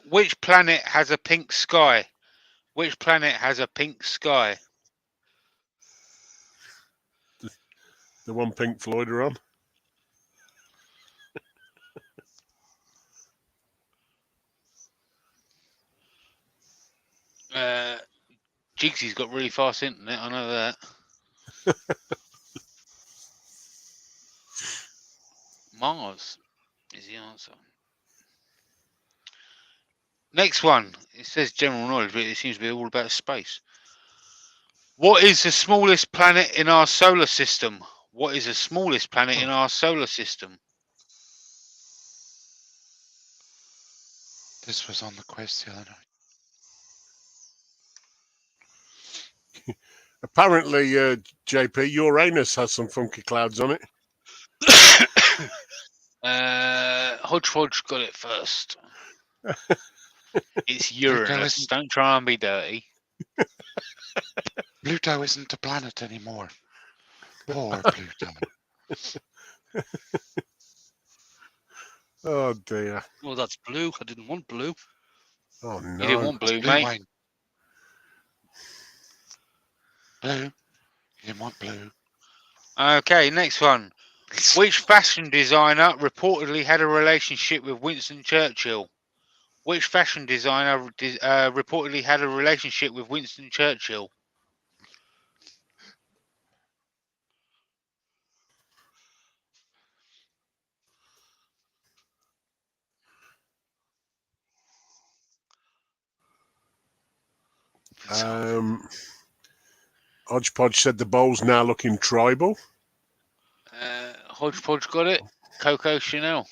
G: Which planet has a pink sky? Which planet has a pink sky?
B: The one Pink Floyd are on.
G: Jigsy's got really fast internet, I know that. Mars is the answer. Next one. It says general knowledge, but it seems to be all about space. What is the smallest planet in our solar system? What is the smallest planet in our solar system?
C: This was on the quiz the other night.
B: Apparently, JP, Uranus has some funky clouds on it.
G: Hodgepodge got it first. It's Uranus. Don't try and be dirty.
C: Pluto isn't a planet anymore. Poor Pluto.
B: Oh dear.
A: Oh, that's blue. I didn't want blue.
B: Oh no.
G: You didn't want blue,
C: Blue,
G: mate.
C: Wayne. Blue. You didn't want blue.
G: Okay, next one. Which fashion designer reportedly had a relationship with Winston Churchill? Which fashion designer reportedly had a relationship with Winston Churchill?
B: Hodgepodge said the bowl's now looking tribal.
G: Hodgepodge got it. Coco Chanel.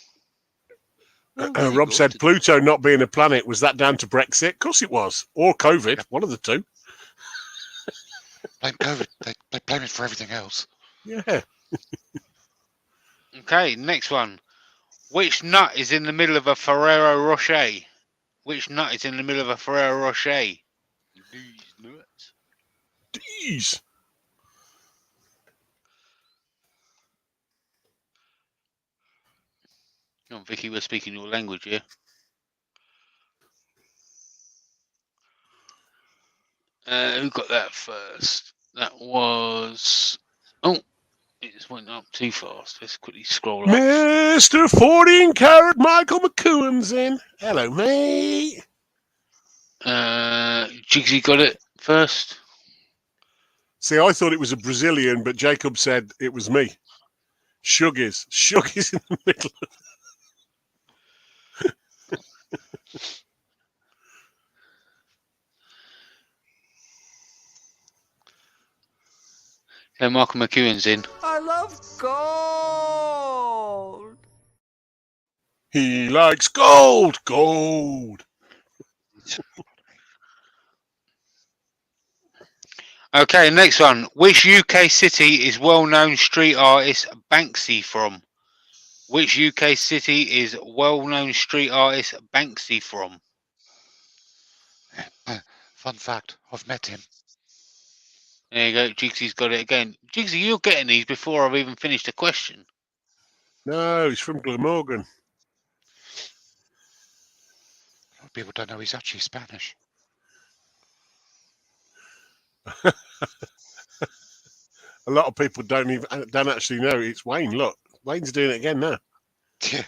B: Rob said Pluto not being a planet, was that down to Brexit? Of course it was. Or COVID, one of the two.
C: Blame COVID. They blame it for everything else.
B: Yeah.
G: Okay, next one. Which nut is in the middle of a Ferrero Rocher? Which nut is in the middle of a Ferrero Rocher? These nuts.
B: Jeez.
G: Oh, Vicky, we're speaking your language here. Who got that first? That was... Oh, it just went up too fast. Let's quickly scroll up.
B: Mr. 14 Carat Michael McCoon's in. Hello, mate.
G: Jigsy got it first.
B: See, I thought it was a Brazilian, but Jacob said it was me. Shuggies. Shuggies in the middle.
G: So Michael McEwen's in.
E: I love gold.
B: He likes gold. Gold.
G: Okay, next one. Which UK city is well-known street artist Banksy from? Which UK city is well-known street artist Banksy from?
C: Fun fact, I've met him.
G: There you go. Jigsy's got it again. Jigsy, you're getting these before I've even finished the question.
B: No, he's from Glamorgan.
C: A lot of people don't know he's actually Spanish.
B: A lot of people don't actually know it's Wayne. Look, Wayne's doing it again now.
C: Yeah.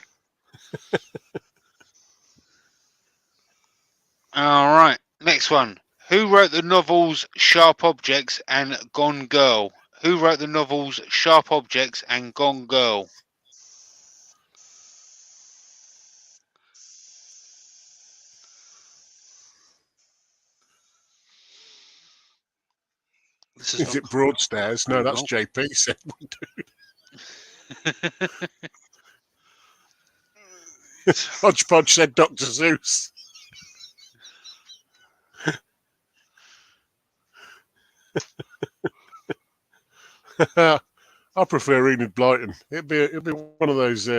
G: All right. Next one. Who wrote the novels Sharp Objects and Gone Girl? Who wrote the novels Sharp Objects and Gone Girl?
B: Is it Broadstairs? No, that's JP said. Hodgepodge said Dr. Zeus. I prefer Enid Blyton. It'd be one of those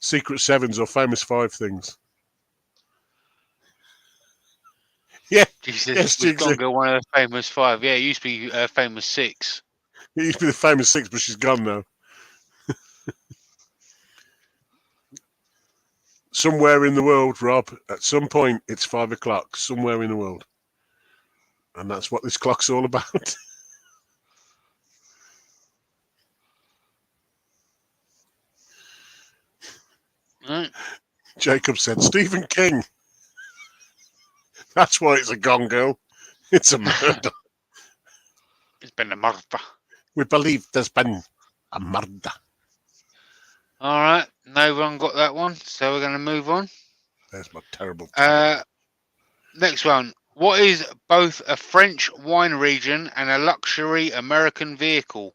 B: Secret Sevens or Famous Five things. Yeah,
G: Jesus,
B: yes,
G: Gone Girl, one of the Famous Five. Yeah, it used to be Famous Six.
B: It used to be the Famous Six, but she's gone now. somewhere in the world, Rob. At some point, it's 5 o'clock somewhere in the world, and that's what this clock's all about.
G: Right.
B: Jacob said, Stephen King. That's why it's a gone girl. It's a murder.
G: It's been a murder.
B: We believe there's been a murder.
G: All right. No one got that one, so we're going to move on.
B: There's my terrible.
G: Next one. What is both a French wine region and a luxury American vehicle?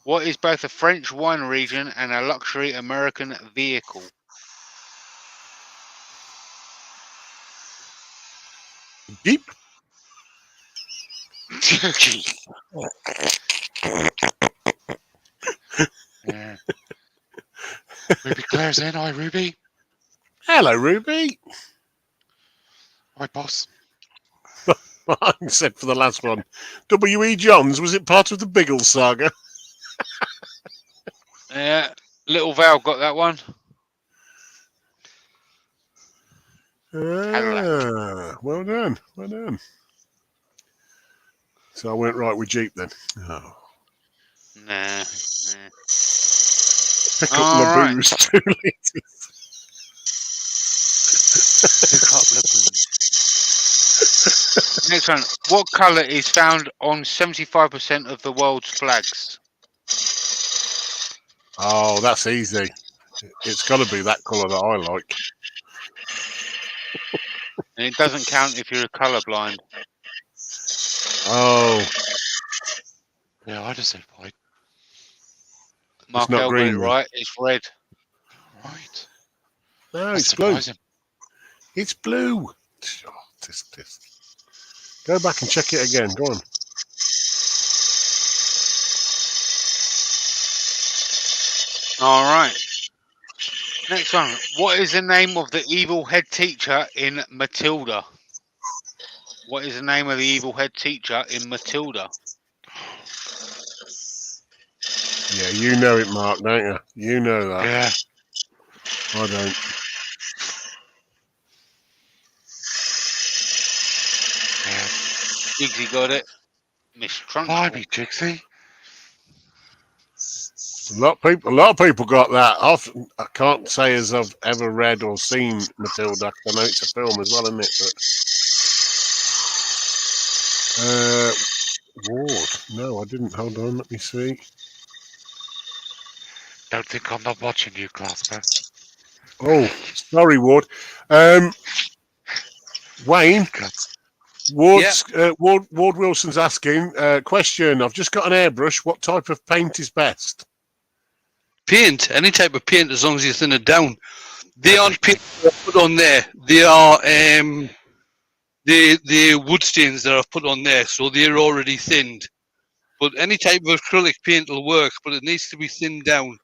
G: What is both a French wine region and a luxury American vehicle?
B: Jeep.
C: Yeah. Ruby Claire's in. Hi, Ruby.
B: Hello, Ruby.
C: Hi, boss.
B: I said for the last one, W.E. Johns, was it part of the Biggles saga?
G: Yeah. Little Val got that one.
B: Well done. Well done. So I went right with Jeep then. Oh.
G: Nah.
B: Pick up my booze 2 litres.
C: Pick up the booze.
G: Next one. What colour is found on 75% of the world's flags?
B: Oh, that's easy. It's got to be that colour that I like.
G: And it doesn't count if you're colourblind.
B: Oh.
C: Yeah, I just said white.
G: Mark
B: not
G: L got
B: green,
G: it
B: then.
G: right. It's red.
C: Right.
B: No,
C: That's
B: it's blue.
C: surprising.
B: It's blue. Oh, this. Go back and check it again. Go on.
G: All right. Next one. What is the name of the evil head teacher in Matilda? What is the name of the evil head teacher in Matilda?
B: Yeah, you know it, Mark, don't you? You know that.
C: Yeah.
B: I don't.
C: Yeah.
G: Jigsy got it. Miss Trunchbull.
C: Blimey, Jixie.
B: A lot of people got that. I can't say as I've ever read or seen Matilda. I know it's a film as well, isn't it? But Ward. No, I didn't. Hold on, let me see.
C: Don't think I'm not watching you, Clasper.
B: Oh, sorry, Ward. Wayne. Ward Wilson's asking question. I've just got an airbrush. What type of paint is best?
A: Paint, any type of paint, as long as you thin it down. They aren't paint put on there. They are the wood stains that I've put on there, so they're already thinned. But any type of acrylic paint will work, but it needs to be thinned down.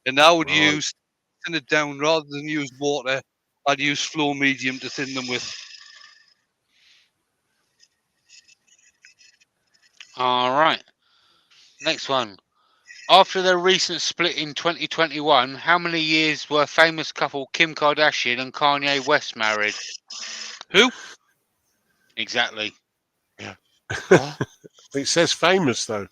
A: And I would use thin it down rather than use water. I'd use flow medium to thin them with.
G: All right. Next one. After their recent split in 2021, how many years were famous couple Kim Kardashian and Kanye West married?
A: Who?
G: Exactly.
C: Yeah. What?
B: It says famous though.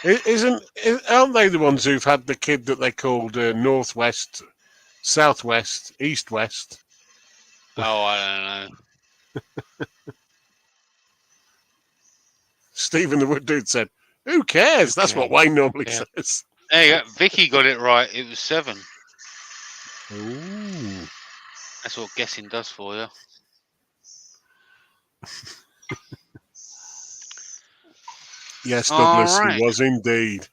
B: Aren't they the ones who've had the kid that they called Northwest, Southwest, East West?
G: Oh, I don't know.
B: Stephen the Wood Dude said, "Who cares?" That's what Wayne normally says.
G: There you go. Vicky got it right. It was 7.
B: Ooh.
G: That's what guessing does for you.
B: Yes, Douglas,
G: All right.
B: he was indeed.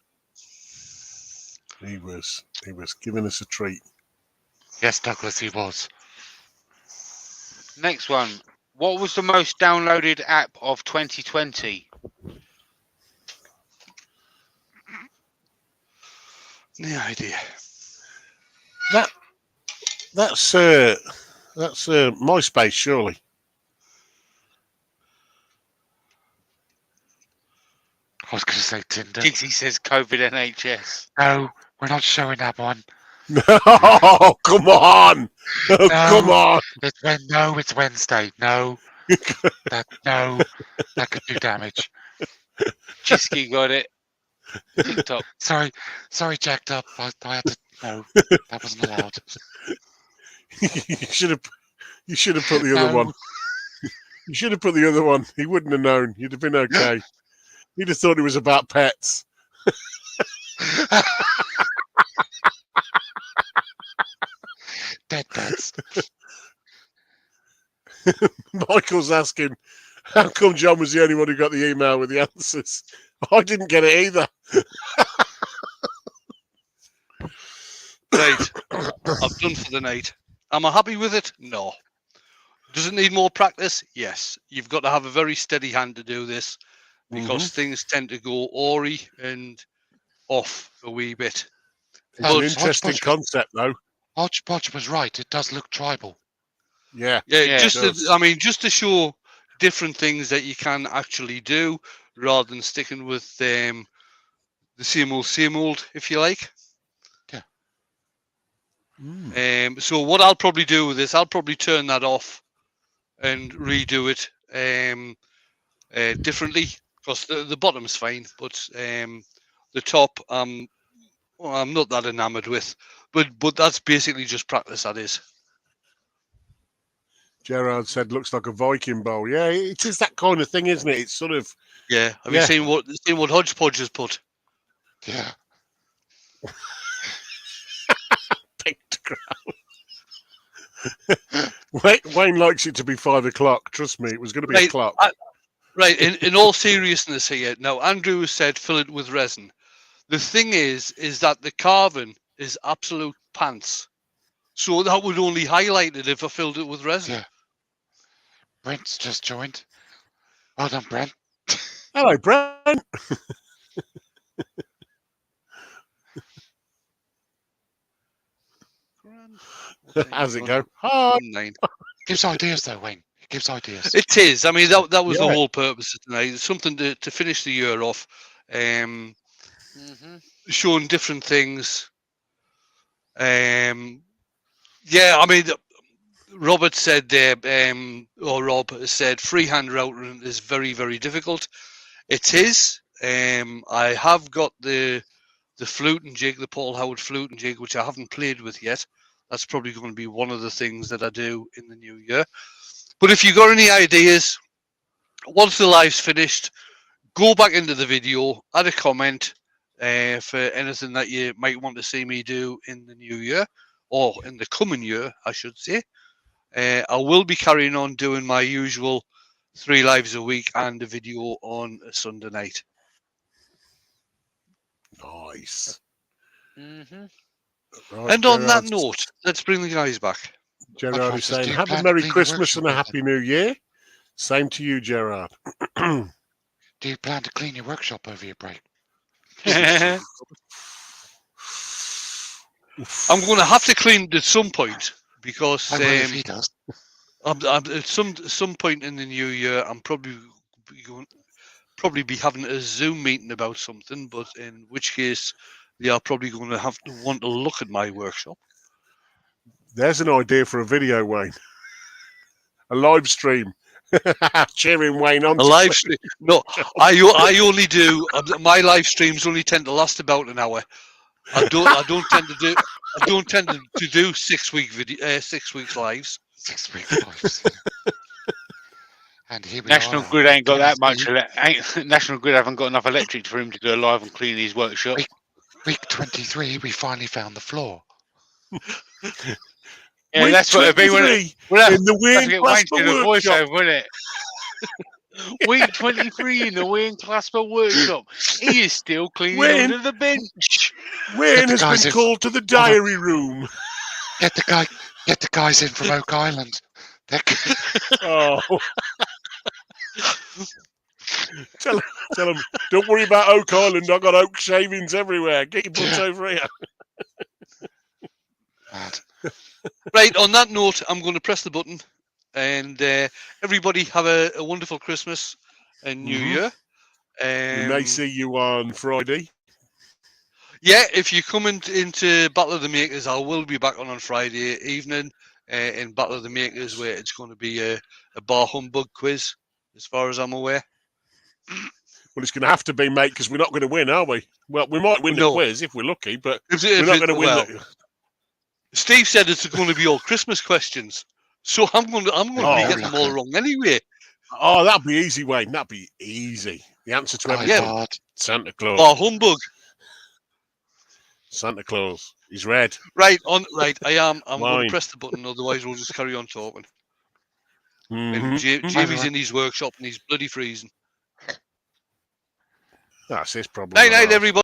B: He was giving us a treat.
C: Yes, Douglas, he was.
G: Next one. What was the most downloaded app of 2020?
A: No idea.
B: That's MySpace, surely.
C: I was going to say Tinder.
G: Jigsy says COVID NHS.
C: No, we're not showing that one.
B: Oh, come on! Oh, come on!
C: It's Wednesday. No, that could do damage.
G: Chisky got it. TikTok.
C: Sorry, jacked up. I had to. No, that wasn't allowed.
B: You should have put the other one. You should have put the other one. He wouldn't have known. You'd have been okay. He'd have thought it was about pets.
C: Dead pets.
B: Michael's asking, how come John was the only one who got the email with the answers? I didn't get it either.
A: Right. I've done for the night. Am I happy with it? No. Does it need more practice? Yes. You've got to have a very steady hand to do this because things tend to go awry and off a wee bit.
B: It's an interesting concept, though.
C: Hodgepodge was right. It does look tribal.
B: Yeah.
A: Just to show different things that you can actually do rather than sticking with the same old, if you like.
C: Yeah.
A: So what I'll probably do with this, I'll probably turn that off and redo it differently because the bottom's fine, but the top I'm not that enamored with. But that's basically just practice. That is.
B: Gerard said, "Looks like a Viking bowl." Yeah, it is that kind of thing, isn't it? It's sort of.
A: Yeah. Have you seen what Hodgepodge has put?
C: Yeah.
B: Wayne likes it to be 5 o'clock. Trust me, it was going to be a clock.
A: Right. In all seriousness here, now Andrew has said fill it with resin. The thing is that the carving is absolute pants. So that would only highlight it if I filled it with resin.
C: Yeah. Brent's just joined. Well done, Brent.
B: Hello, Brent. How's it go? Hi.
C: Gives ideas though, Wayne. It gives ideas.
A: It is. I mean, that was the whole purpose of tonight. It's something to finish the year off, showing different things. Yeah, I mean, Robert said or Rob said freehand routing is very, very difficult. It is. I have got the flute and jig, the Paul Howard flute and jig, which I haven't played with yet. That's probably going to be one of the things that I do in the new year. But if you got any ideas, once the live's finished, go back into the video, add a comment for anything that you might want to see me do in the new year, or in the coming year, I should say. I will be carrying on doing my usual 3 lives a week and a video on a Sunday night.
B: Nice.
A: Right, and on that note, let's bring the guys back.
B: Gerard is saying, have a Merry Christmas and a Happy New Year. Same to you, Gerard.
C: Do you plan to clean your workshop over your break?
A: I'm going to have to clean it at some point because
C: if he does.
A: at some point in the new year, I'm probably be having a Zoom meeting about something, but in which case they are probably going to have to want to look at my workshop.
B: There's an idea for a video, Wayne. A live stream. Cheering Wayne on.
A: A live stream? No, I only do. My live streams only tend to last about an hour. I don't tend to do 6 week video, 6 weeks lives.
C: 6 week lives. And here we
G: National
C: are.
G: Grid ain't got that much. National Grid haven't got enough electric for him to do a live and clean his workshop.
C: Week 23, we finally found the floor.
G: Yeah,
B: week
G: that's what it'd be,
B: in the Wayne
G: Clasper
B: workshop.
G: Wouldn't it? Week 23 in the Wayne Clasper workshop. He is still cleaning under the bench.
B: Wayne has been called to the diary room.
C: Get the guys in from Oak Island.
B: Oh. Tell them, don't worry about Oak Island. I've got oak shavings everywhere. Get your butts over here.
A: Right, on that note, I'm going to press the button. And everybody have a wonderful Christmas and New Year.
B: We may see you on Friday.
A: Yeah, if you come into Battle of the Makers, I will be back on Friday evening in Battle of the Makers, where it's going to be a bar humbug quiz, as far as I'm aware.
B: Well, it's going to have to be, mate, because we're not going to win, are we? Well, we might win the quiz if we're lucky, but we're not going to win.
A: Steve said it's going to be all Christmas questions, so I'm going to be getting them all wrong anyway.
B: Oh, that'd be easy, Wayne. That'd be easy. The answer to everything. Santa Claus.
A: Bar humbug.
B: Santa Claus. He's red.
A: Right. I'm going to press the button, otherwise we'll just carry on talking. And Jamie's in his workshop and he's bloody freezing.
B: That's his problem.
A: Night, everybody.